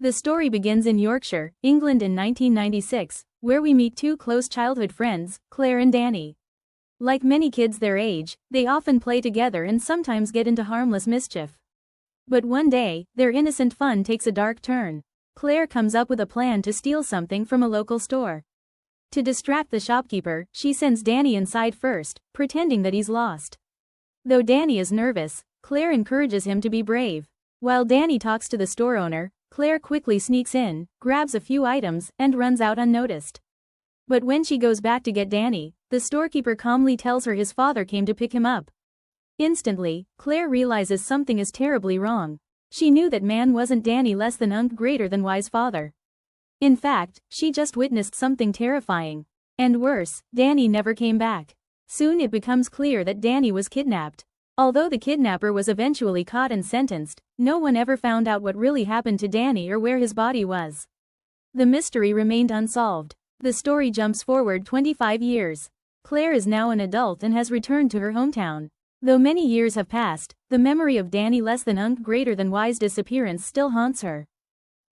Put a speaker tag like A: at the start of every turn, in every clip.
A: The story begins in Yorkshire, England in 1996, where we meet two close childhood friends, Claire and Dany. Like many kids their age, they often play together and sometimes get into harmless mischief. But one day, their innocent fun takes a dark turn. Claire comes up with a plan to steal something from a local store. To distract the shopkeeper, she sends Dany inside first, pretending that he's lost. Though Dany is nervous, Claire encourages him to be brave. While Dany talks to the store owner, Claire quickly sneaks in, grabs a few items, and runs out unnoticed. But when she goes back to get Dany, the storekeeper calmly tells her his father came to pick him up. Instantly, Claire realizes something is terribly wrong. She knew that man wasn't Dany less than greater than wise father. In fact, she just witnessed something terrifying. And worse, Dany never came back. Soon it becomes clear that Dany was kidnapped. Although the kidnapper was eventually caught and sentenced, no one ever found out what really happened to Dany or where his body was. The mystery remained unsolved. The story jumps forward 25 years. Claire is now an adult and has returned to her hometown. Though many years have passed, the memory of Dany less than greater than wise disappearance still haunts her.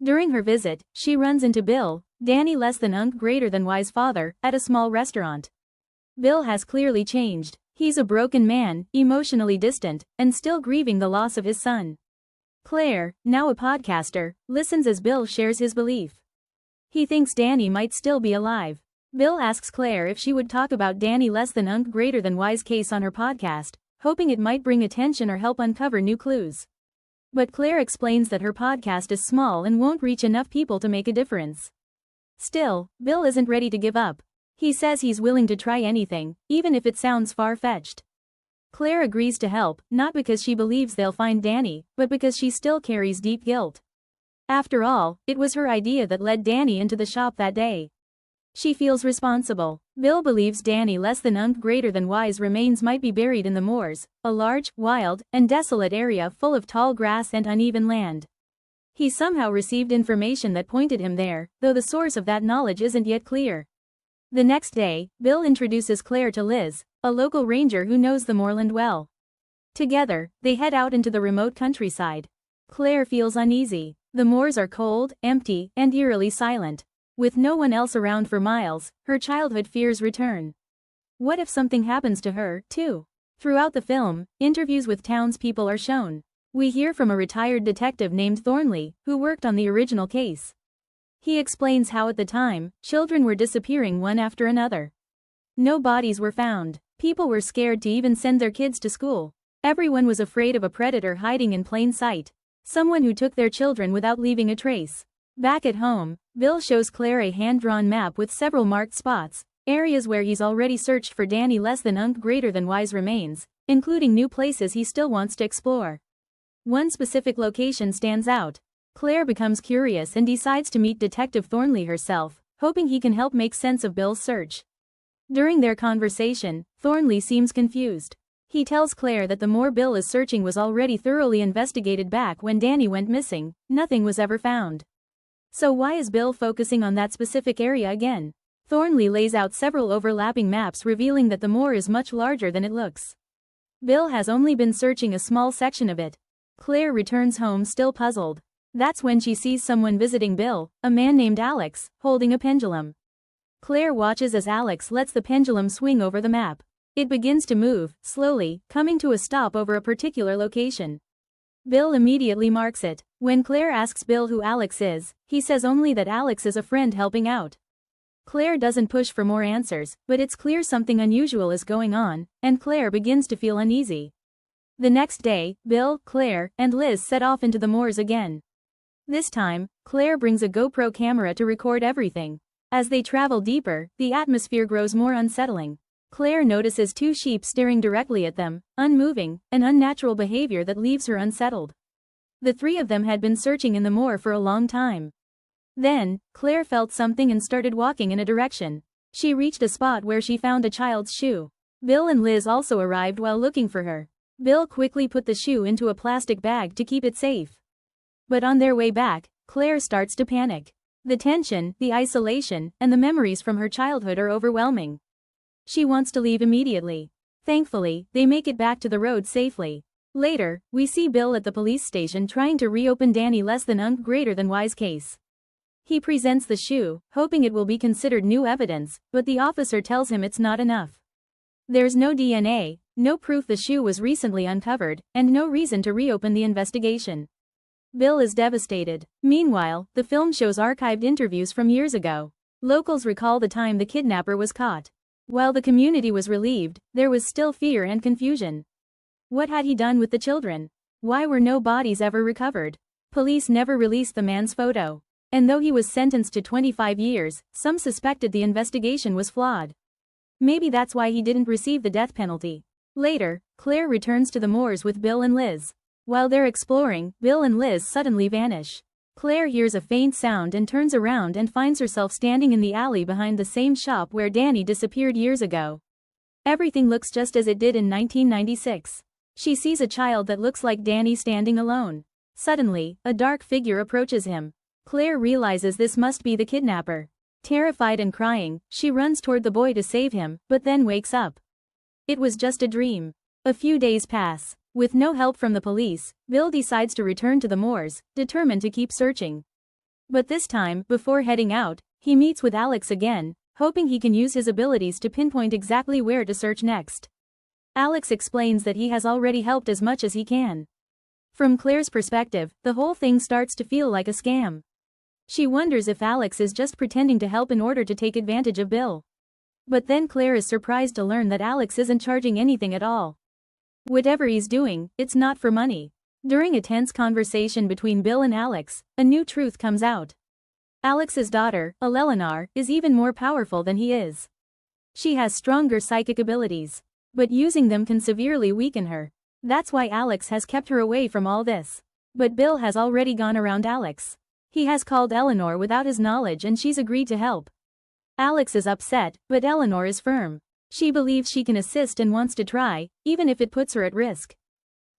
A: During her visit, she runs into Bill, Dany less than greater than wise father, at a small restaurant. Bill has clearly changed. He's a broken man, emotionally distant, and still grieving the loss of his son. Claire, now a podcaster, listens as Bill shares his belief. He thinks Dany might still be alive. Bill asks Claire if she would talk about Dany less than greater than wise case on her podcast, hoping it might bring attention or help uncover new clues. But Claire explains that her podcast is small and won't reach enough people to make a difference. Still, Bill isn't ready to give up. He says he's willing to try anything, even if it sounds far-fetched. Claire agrees to help, not because she believes they'll find Dany, but because she still carries deep guilt. After all, it was her idea that led Dany into the shop that day. She feels responsible. Bill believes Dany less than greater than wise remains might be buried in the moors, a large, wild, and desolate area full of tall grass and uneven land. He somehow received information that pointed him there, though the source of that knowledge isn't yet clear. The next day, Bill introduces Claire to Liz, a local ranger who knows the moorland well. Together, they head out into the remote countryside. Claire feels uneasy. The moors are cold, empty, and eerily silent. With no one else around for miles, her childhood fears return. What if something happens to her, too? Throughout the film, interviews with townspeople are shown. We hear from a retired detective named Thornley, who worked on the original case. He explains how at the time, children were disappearing one after another. No bodies were found. People were scared to even send their kids to school. Everyone was afraid of a predator hiding in plain sight. Someone who took their children without leaving a trace. Back at home, Bill shows Claire a hand-drawn map with several marked spots, areas where he's already searched for Dany less than greater than wise remains, including new places he still wants to explore. One specific location stands out. Claire becomes curious and decides to meet Detective Thornley herself, hoping he can help make sense of Bill's search. During their conversation, Thornley seems confused. He tells Claire that the moor Bill is searching was already thoroughly investigated back when Dany went missing. Nothing was ever found. So why is Bill focusing on that specific area again? Thornley lays out several overlapping maps revealing that the moor is much larger than it looks. Bill has only been searching a small section of it. Claire returns home still puzzled. That's when she sees someone visiting Bill, a man named Alex, holding a pendulum. Claire watches as Alex lets the pendulum swing over the map. It begins to move, slowly, coming to a stop over a particular location. Bill immediately marks it. When Claire asks Bill who Alex is, he says only that Alex is a friend helping out. Claire doesn't push for more answers, but it's clear something unusual is going on, and Claire begins to feel uneasy. The next day, Bill, Claire, and Liz set off into the moors again. This time, Claire brings a GoPro camera to record everything. As they travel deeper, the atmosphere grows more unsettling. Claire notices two sheep staring directly at them, unmoving, an unnatural behavior that leaves her unsettled. The three of them had been searching in the moor for a long time. Then, Claire felt something and started walking in a direction. She reached a spot where she found a child's shoe. Bill and Liz also arrived while looking for her. Bill quickly put the shoe into a plastic bag to keep it safe. But on their way back, Claire starts to panic. The tension, the isolation, and the memories from her childhood are overwhelming. She wants to leave immediately. Thankfully, they make it back to the road safely. Later, we see Bill at the police station trying to reopen Dany less than greater than wise case. He presents the shoe, hoping it will be considered new evidence, but the officer tells him it's not enough. There's no DNA, no proof the shoe was recently uncovered, and no reason to reopen the investigation. Bill is devastated. Meanwhile, the film shows archived interviews from years ago. Locals recall the time the kidnapper was caught. While the community was relieved, there was still fear and confusion. What had he done with the children? Why were no bodies ever recovered? Police never released the man's photo. And though he was sentenced to 25 years, some suspected the investigation was flawed. Maybe that's why he didn't receive the death penalty. Later, Claire returns to the moors with Bill and Liz. While they're exploring, Bill and Liz suddenly vanish. Claire hears a faint sound and turns around and finds herself standing in the alley behind the same shop where Dany disappeared years ago. Everything looks just as it did in 1996. She sees a child that looks like Dany standing alone. Suddenly, a dark figure approaches him. Claire realizes this must be the kidnapper. Terrified and crying, she runs toward the boy to save him, but then wakes up. It was just a dream. A few days pass. With no help from the police, Bill decides to return to the moors, determined to keep searching. But this time, before heading out, he meets with Alex again, hoping he can use his abilities to pinpoint exactly where to search next. Alex explains that he has already helped as much as he can. From Claire's perspective, the whole thing starts to feel like a scam. She wonders if Alex is just pretending to help in order to take advantage of Bill. But then Claire is surprised to learn that Alex isn't charging anything at all. Whatever he's doing, it's not for money. During a tense conversation between Bill and Alex, a new truth comes out. Alex's daughter, Eleanor, is even more powerful than he is. She has stronger psychic abilities. But using them can severely weaken her. That's why Alex has kept her away from all this. But Bill has already gone around Alex. He has called Eleanor without his knowledge and she's agreed to help. Alex is upset, but Eleanor is firm. She believes she can assist and wants to try, even if it puts her at risk.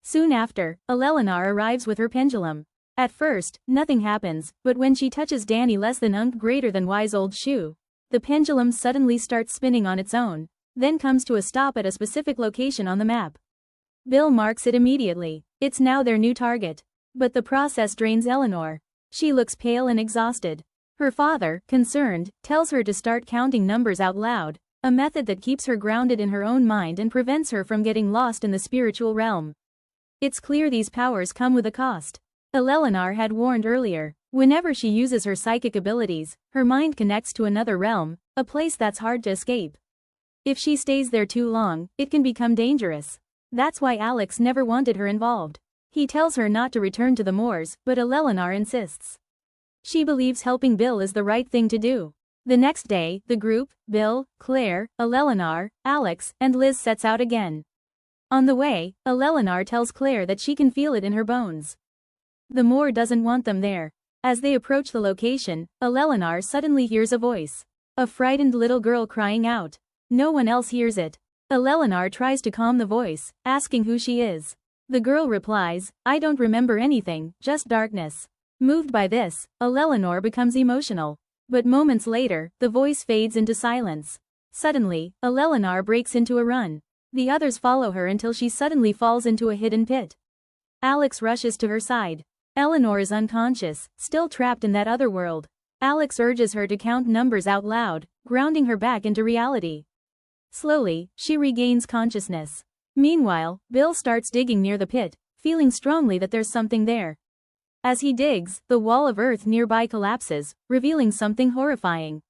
A: Soon after, Eleanor arrives with her pendulum. At first, nothing happens, but when she touches Dany less than greater than wise old shoe, the pendulum suddenly starts spinning on its own, then comes to a stop at a specific location on the map. Bill marks it immediately. It's now their new target. But the process drains Eleanor. She looks pale and exhausted. Her father, concerned, tells her to start counting numbers out loud, a method that keeps her grounded in her own mind and prevents her from getting lost in the spiritual realm. It's clear these powers come with a cost. Eleanor had warned earlier, whenever she uses her psychic abilities, her mind connects to another realm, a place that's hard to escape. If she stays there too long, it can become dangerous. That's why Alex never wanted her involved. He tells her not to return to the moors, but Eleanor insists. She believes helping Bill is the right thing to do. The next day, the group, Bill, Claire, Eleanor, Alex, and Liz sets out again. On the way, Eleanor tells Claire that she can feel it in her bones. The moor doesn't want them there. As they approach the location, Eleanor suddenly hears a voice. A frightened little girl crying out. No one else hears it. Eleanor tries to calm the voice, asking who she is. The girl replies, I don't remember anything, just darkness. Moved by this, Eleanor becomes emotional. But moments later, the voice fades into silence. Suddenly, Eleanor breaks into a run. The others follow her until she suddenly falls into a hidden pit. Alex rushes to her side. Eleanor is unconscious, still trapped in that other world. Alex urges her to count numbers out loud, grounding her back into reality. Slowly, she regains consciousness. Meanwhile, Bill starts digging near the pit, feeling strongly that there's something there. As he digs, the wall of earth nearby collapses, revealing something horrifying.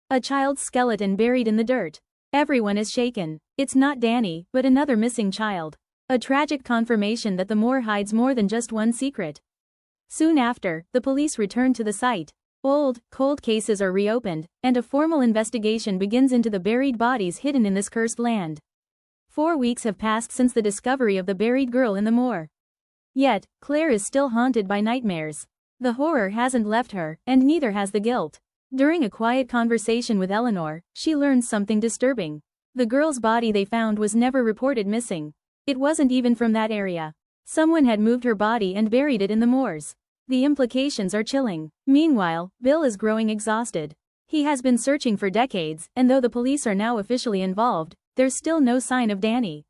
A: A child's skeleton buried in the dirt. Everyone is shaken. It's not Dany, but another missing child. A tragic confirmation that the moor hides more than just one secret. Soon after, the police return to the site. Old, cold cases are reopened, and a formal investigation begins into the buried bodies hidden in this cursed land. 4 weeks have passed since the discovery of the buried girl in the moor. Yet, Claire is still haunted by nightmares. The horror hasn't left her, and neither has the guilt. During a quiet conversation with Eleanor, she learns something disturbing. The girl's body they found was never reported missing. It wasn't even from that area. Someone had moved her body and buried it in the moors. The implications are chilling. Meanwhile, Bill is growing exhausted. He has been searching for decades, and though the police are now officially involved, there's still no sign of Dany.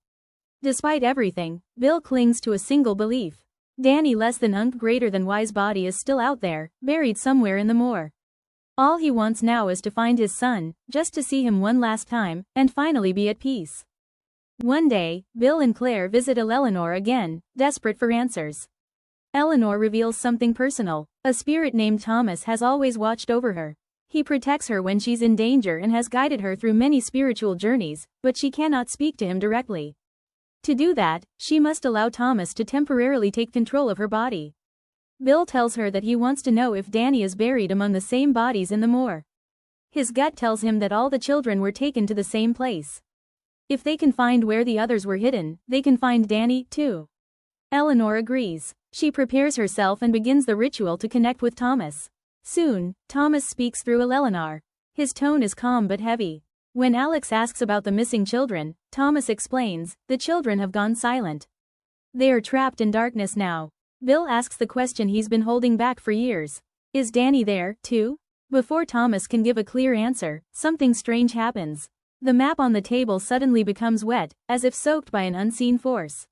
A: Despite everything, Bill clings to a single belief. Dany less than greater than wise body is still out there, buried somewhere in the moor. All he wants now is to find his son, just to see him one last time, and finally be at peace. One day, Bill and Claire visit Eleanor again, desperate for answers. Eleanor reveals something personal. A spirit named Thomas has always watched over her. He protects her when she's in danger and has guided her through many spiritual journeys, but she cannot speak to him directly. To do that, she must allow Thomas to temporarily take control of her body. Bill tells her that he wants to know if Dany is buried among the same bodies in the moor. His gut tells him that all the children were taken to the same place. If they can find where the others were hidden, they can find Dany, too. Eleanor agrees. She prepares herself and begins the ritual to connect with Thomas. Soon, Thomas speaks through Eleanor. His tone is calm but heavy. When Alex asks about the missing children, Thomas explains, the children have gone silent. They are trapped in darkness now. Bill asks the question he's been holding back for years. Is Dany there, too? Before Thomas can give a clear answer, something strange happens. The map on the table suddenly becomes wet, as if soaked by an unseen force.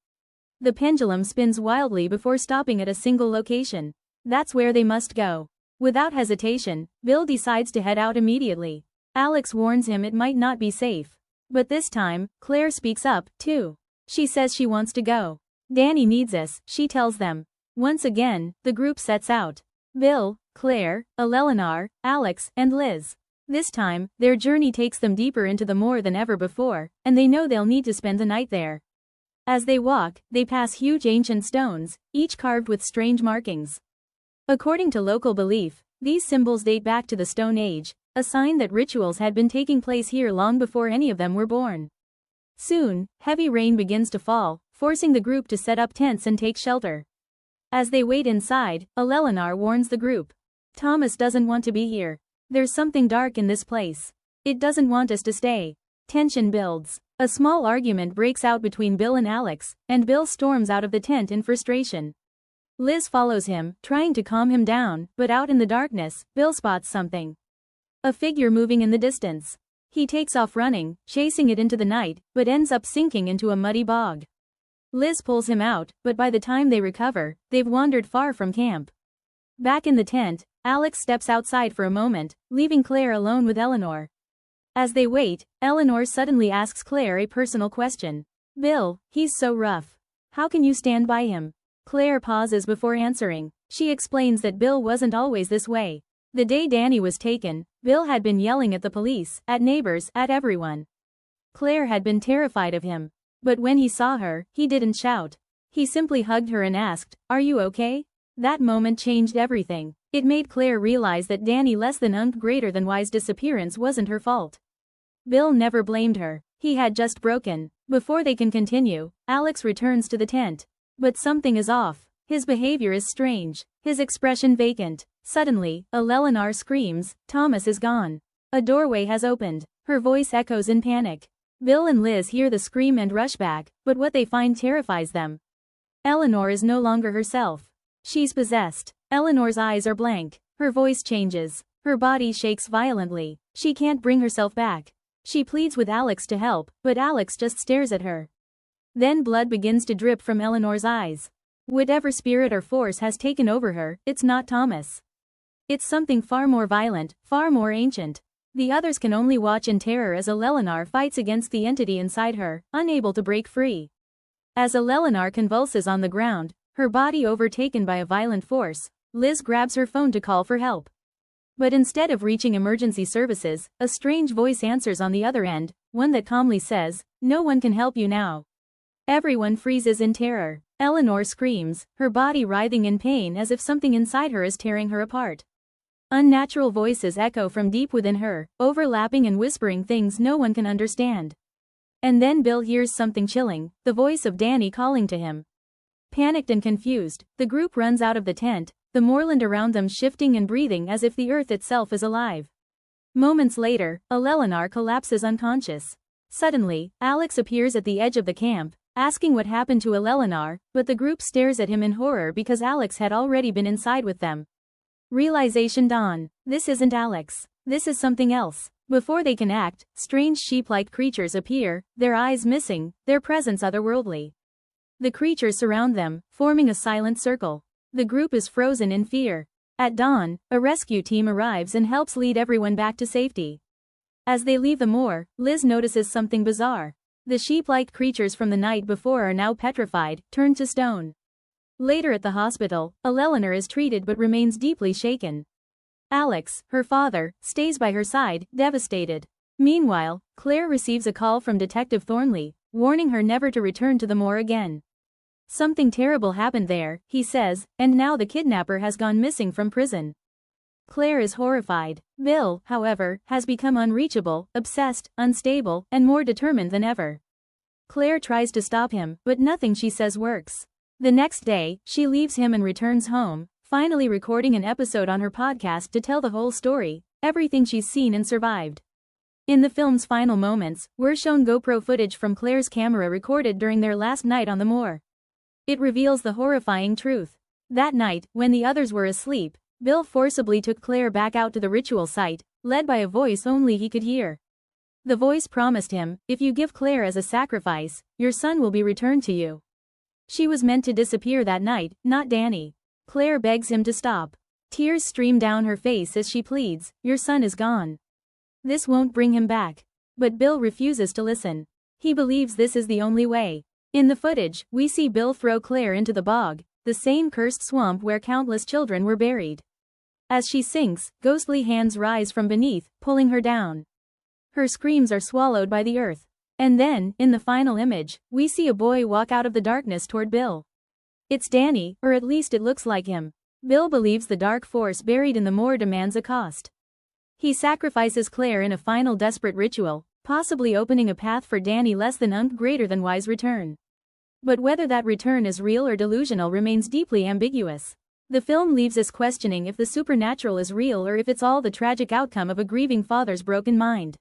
A: The pendulum spins wildly before stopping at a single location. That's where they must go. Without hesitation, Bill decides to head out immediately. Alex warns him it might not be safe. But this time, Claire speaks up, too. She says she wants to go. Dany needs us, she tells them. Once again, the group sets out. Bill, Claire, Eleanor, Alex, and Liz. This time, their journey takes them deeper into the moor than ever before, and they know they'll need to spend the night there. As they walk, they pass huge ancient stones, each carved with strange markings. According to local belief, these symbols date back to the Stone Age, a sign that rituals had been taking place here long before any of them were born. Soon, heavy rain begins to fall, forcing the group to set up tents and take shelter. As they wait inside, Eleanor warns the group. Thomas doesn't want to be here. There's something dark in this place. It doesn't want us to stay. Tension builds. A small argument breaks out between Bill and Alex, and Bill storms out of the tent in frustration. Liz follows him, trying to calm him down, but out in the darkness, Bill spots something. A figure moving in the distance. He takes off running, chasing it into the night, but ends up sinking into a muddy bog. Liz pulls him out, but by the time they recover, they've wandered far from camp. Back in the tent, Alex steps outside for a moment, leaving Claire alone with Eleanor. As they wait, Eleanor suddenly asks Claire a personal question. Bill, he's so rough. How can you stand by him? Claire pauses before answering. She explains that Bill wasn't always this way. The day Dany was taken, Bill had been yelling at the police, at neighbors, at everyone. Claire had been terrified of him. But when he saw her, he didn't shout. He simply hugged her and asked, "Are you okay?" That moment changed everything. It made Claire realize that Dany less than greater than wise disappearance wasn't her fault. Bill never blamed her. He had just broken. Before they can continue, Alex returns to the tent. But something is off. His behavior is strange. His expression vacant. Suddenly, Eleanor screams, "Thomas is gone." A doorway has opened. Her voice echoes in panic. Bill and Liz hear the scream and rush back, but what they find terrifies them. Eleanor is no longer herself. She's possessed. Eleanor's eyes are blank. Her voice changes. Her body shakes violently. She can't bring herself back. She pleads with Alex to help, but Alex just stares at her. Then blood begins to drip from Eleanor's eyes. Whatever spirit or force has taken over her, it's not Thomas. It's something far more violent, far more ancient. The others can only watch in terror as Eleanor fights against the entity inside her, unable to break free. As Eleanor convulses on the ground, her body overtaken by a violent force, Liz grabs her phone to call for help. But instead of reaching emergency services, a strange voice answers on the other end, one that calmly says, "No one can help you now." Everyone freezes in terror. Eleanor screams, her body writhing in pain as if something inside her is tearing her apart. Unnatural voices echo from deep within her, overlapping and whispering things no one can understand. And then Bill hears something chilling, the voice of Dany calling to him. Panicked and confused, the group runs out of the tent, the moorland around them shifting and breathing as if the earth itself is alive. Moments later, Eleanor collapses unconscious. Suddenly, Alex appears at the edge of the camp, asking what happened to Eleanor, but the group stares at him in horror because Alex had already been inside with them. Realization dawn. This isn't Alex. This is something else. Before they can act, strange sheep-like creatures appear, their eyes missing, their presence otherworldly. The creatures surround them, forming a silent circle. The group is frozen in fear. At dawn, a rescue team arrives and helps lead everyone back to safety. As they leave the moor, Liz notices something bizarre. The sheep-like creatures from the night before are now petrified, turned to stone. Later at the hospital, Eleanor is treated but remains deeply shaken. Alex, her father, stays by her side, devastated. Meanwhile, Claire receives a call from Detective Thornley, warning her never to return to the moor again. Something terrible happened there, he says, and now the kidnapper has gone missing from prison. Claire is horrified. Bill, however, has become unreachable, obsessed, unstable, and more determined than ever. Claire tries to stop him, but nothing she says works. The next day, she leaves him and returns home, finally recording an episode on her podcast to tell the whole story, everything she's seen and survived. In the film's final moments, we're shown GoPro footage from Claire's camera recorded during their last night on the moor. It reveals the horrifying truth. That night, when the others were asleep, Bill forcibly took Claire back out to the ritual site, led by a voice only he could hear. The voice promised him, "If you give Claire as a sacrifice, your son will be returned to you." She was meant to disappear that night, not Dany. Claire begs him to stop. Tears stream down her face as she pleads, "Your son is gone. This won't bring him back." But Bill refuses to listen. He believes this is the only way. In the footage, we see Bill throw Claire into the bog, the same cursed swamp where countless children were buried. As she sinks, ghostly hands rise from beneath, pulling her down. Her screams are swallowed by the earth. And then, in the final image, we see a boy walk out of the darkness toward Bill. It's Dany, or at least it looks like him. Bill believes the dark force buried in the moor demands a cost. He sacrifices Claire in a final desperate ritual, possibly opening a path for Dany less than greater than wise return. But whether that return is real or delusional remains deeply ambiguous. The film leaves us questioning if the supernatural is real or if it's all the tragic outcome of a grieving father's broken mind.